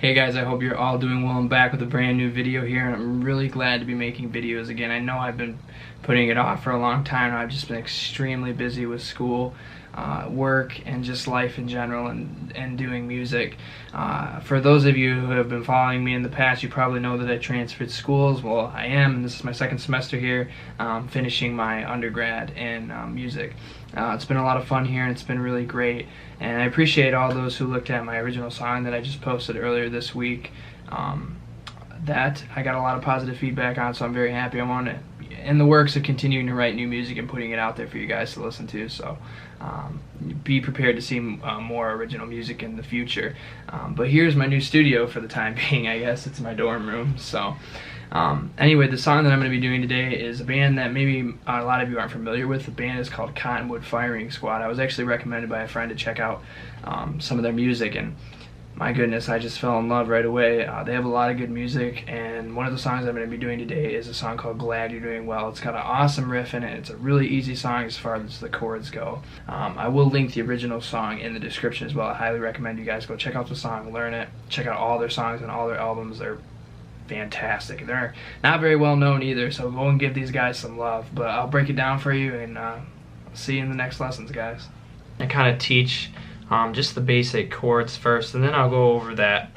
Hey guys, I hope you're all doing well. I'm back with a brand new video here, and I'm really glad to be making videos again. I know I've been putting it off for a long time, and I've just been extremely busy with school, work, and just life in general, and doing music. For those of you who have been following me in the past, you probably know that I transferred schools. Well, I am. This is my second semester here, finishing my undergrad in music. It's been a lot of fun here, and it's been really great. And I appreciate all those who looked at my original song that I just posted earlier this week. That I got a lot of positive feedback on, so I'm very happy. I'm on it in the works of continuing to write new music and putting it out there for you guys to listen to. So be prepared to see more original music in the future. But here's my new studio for the time being. I guess it's my dorm room. So anyway, the song that I'm going to be doing today is a band that maybe a lot of you aren't familiar with. The band is called CottonWood Firing Squad. I was actually recommended by a friend to check out some of their music, and my goodness, I just fell in love right away. They have a lot of good music, and one of the songs I'm going to be doing today is a song called Glad You're Doing Well. It's got an awesome riff in it. It's a really easy song as far as the chords go. I will link the original song in the description as well. I highly recommend you guys go check out the song, learn it, check out all their songs and all their albums. They're fantastic. They're not very well known either, so go and give these guys some love. But I'll break it down for you, and see you in the next lessons, guys. I kind of teach just the basic chords first, and then I'll go over that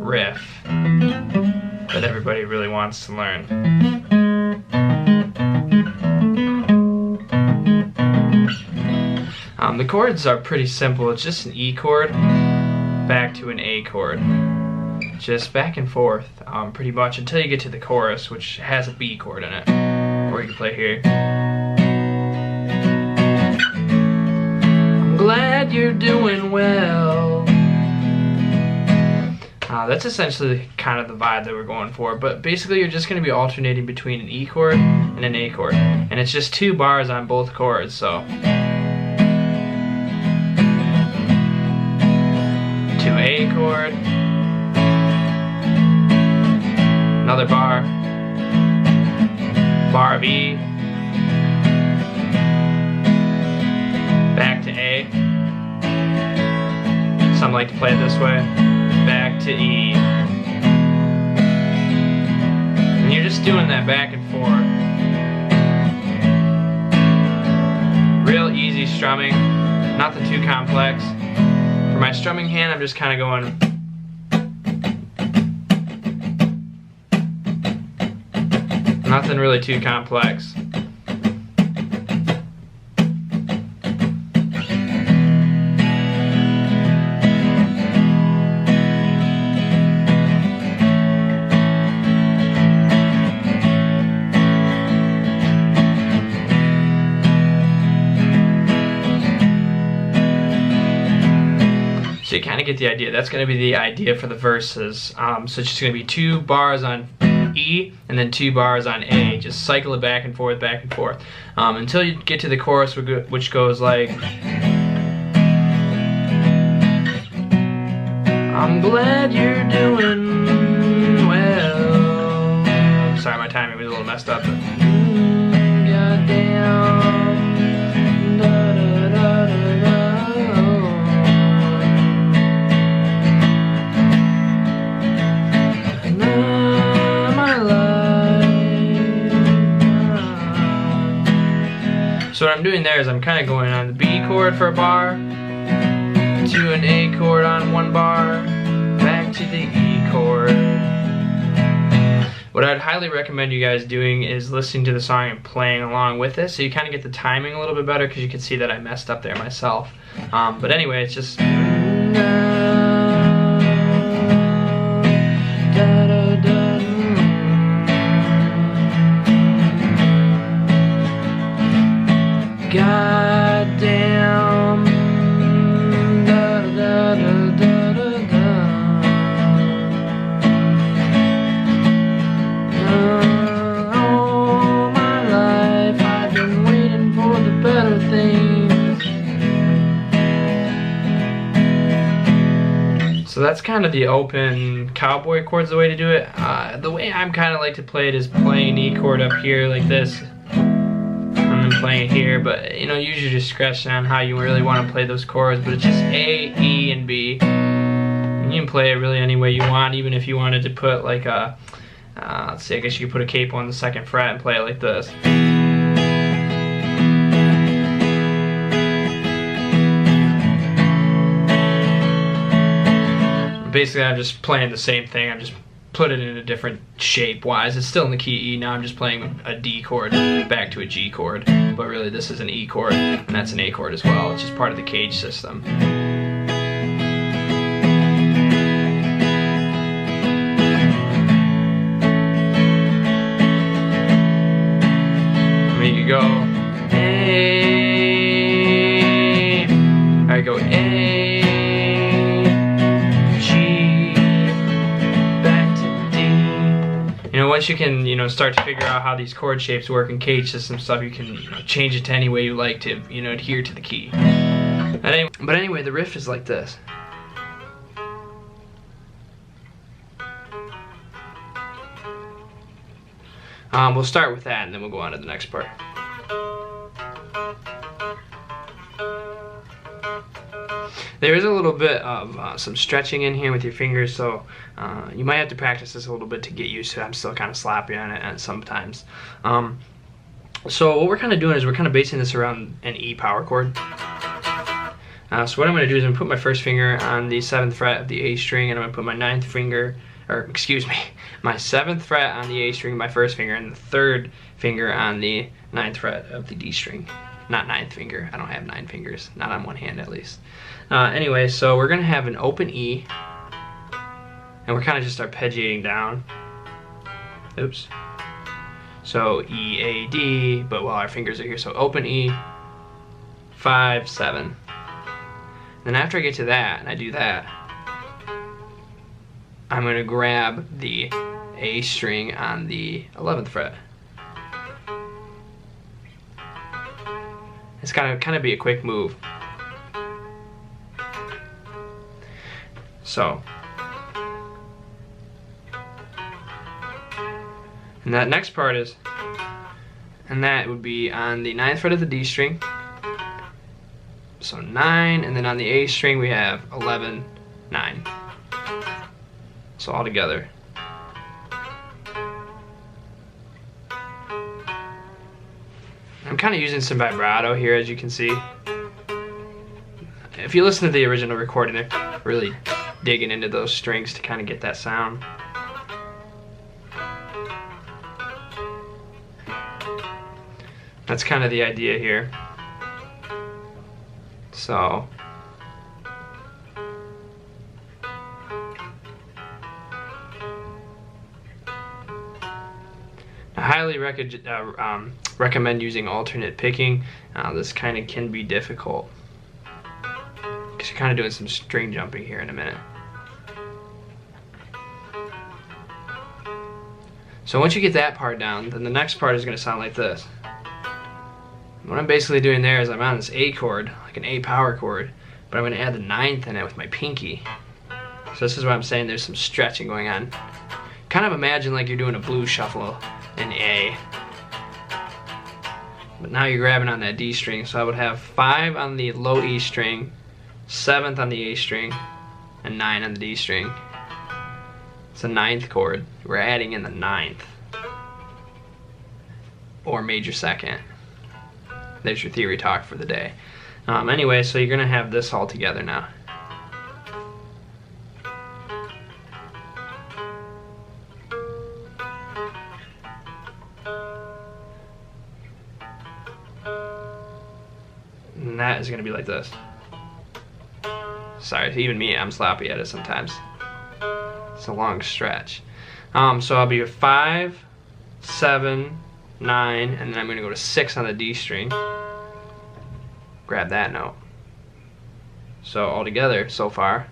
riff that everybody really wants to learn. The chords are pretty simple. It's just an E chord back to an A chord, just back and forth pretty much until you get to the chorus, which has a B chord in it, or you can play here. Glad you're doing well. That's essentially kind of the vibe that we're going for, but basically you're just going to be alternating between an E chord and an A chord, and it's just 2 bars on both chords. So 2 A chord, another bar of E, back to A. Some like to play it this way. Back to E. And you're just doing that back and forth. Real easy strumming, nothing too complex. For my strumming hand, I'm just kind of going. Nothing really too complex. So you kind of get the idea. That's going to be the idea for the verses. So it's just going to be 2 bars on E and then 2 bars on A. Just cycle it back and forth, until you get to the chorus, which goes like, I'm glad you're doing well. Sorry, my timing was a little messed up. But, goddamn. So what I'm doing there is I'm kind of going on the B chord for a bar, to an A chord on 1 bar, back to the E chord, what I'd highly recommend you guys doing is listening to the song and playing along with it, so you kind of get the timing a little bit better, because you can see that I messed up there myself. But anyway, it's just goddamn, da da da da da da. All my life I've been waiting for the better things. So that's kind of the open cowboy chords, the way to do it. The way I'm kind of like to play it is playing an E chord up here like this, playing it here, but you know, use your discretion on how you really want to play those chords. But it's just A, E, and B, and you can play it really any way you want. Even if you wanted to put like a let's see, I guess you could put a capo on the 2nd fret and play it like this. Basically, I'm just playing the same thing. I'm just put it in a different shape wise. It's still in the key E. Now I'm just playing a D chord back to a G chord, but really this is an E chord and that's an A chord as well. It's just part of the cage system. I mean, you go A, I go A, once you can, you know, start to figure out how these chord shapes work in cage system stuff, you can, you know, change it to any way you like to, you know, adhere to the key. But anyway, the riff is like this. We'll start with that and then we'll go on to the next part. There is a little bit of some stretching in here with your fingers, so you might have to practice this a little bit to get used to it. I'm still kind of sloppy on it and sometimes. So what we're kind of doing is we're kind of basing this around an E power chord. So what I'm going to do is I'm going to put my first finger on the 7th fret of the A string, and I'm going to put my 9th finger, or excuse me, my 7th fret on the A string, my first finger, and the 3rd finger on the 9th fret of the D string. Not 9th finger, I don't have 9 fingers, not on one hand at least. Anyway, so we're going to have an open E, and we're kind of just arpeggiating down. Oops. So E, A, D, but while our fingers are here, so open E, 5, 7. Then after I get to that, and I do that, I'm going to grab the A string on the 11th fret. It's got to kind of be a quick move. So, and that next part is, and that would be on the 9th fret of the D string. So 9, and then on the A string we have 11, 9. So all together. I'm kind of using some vibrato here, as you can see. If you listen to the original recording, they're really digging into those strings to kind of get that sound. That's kind of the idea here. So I highly recommend using alternate picking. This kind of can be difficult because you're kind of doing some string jumping here in a minute. So once you get that part down, then the next part is going to sound like this. What I'm basically doing there is I'm on this A chord, like an A power chord, but I'm going to add the 9th in it with my pinky. So this is what I'm saying, there's some stretching going on. Kind of imagine like you're doing a blues shuffle in A. But now you're grabbing on that D string, so I would have 5 on the low E string, 7th on the A string, and 9 on the D string. It's a 9th chord. We're adding in the 9th. Or major 2nd. There's your theory talk for the day. Anyway, so you're gonna have this all together now. is gonna be like this. Sorry, even me, I'm sloppy at it sometimes. It's a long stretch. So I'll be 5, 7, 9, and then I'm gonna go to 6 on the D string. Grab that note. So all together so far.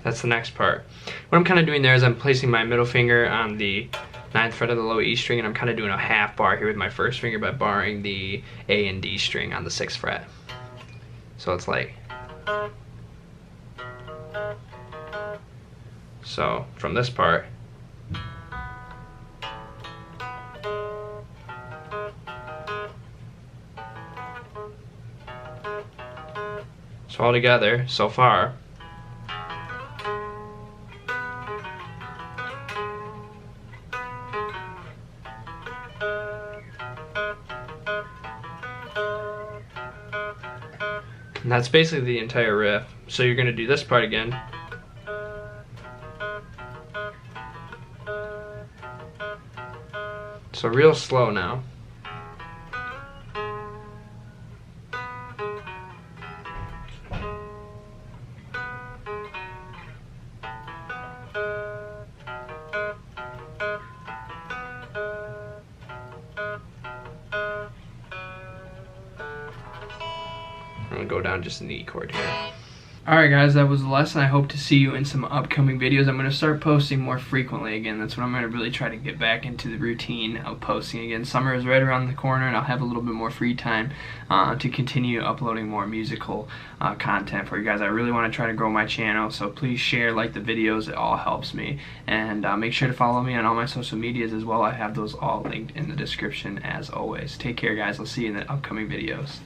That's the next part. What I'm kind of doing there is I'm placing my middle finger on the 9th fret of the low E string, and I'm kind of doing a half bar here with my first finger by barring the A and D string on the 6th fret. So it's like, so from this part, so all together so far. And that's basically the entire riff. So you're going to do this part again. So real slow now. I'm gonna go down just an E chord here. Alright guys, that was the lesson. I hope to see you in some upcoming videos. I'm going to start posting more frequently again. That's what I'm going to really try to get back into the routine of posting again. Summer is right around the corner and I'll have a little bit more free time to continue uploading more musical content for you guys. I really want to try to grow my channel, so please share, like the videos. It all helps me. And make sure to follow me on all my social medias as well. I have those all linked in the description as always. Take care guys. I'll see you in the upcoming videos.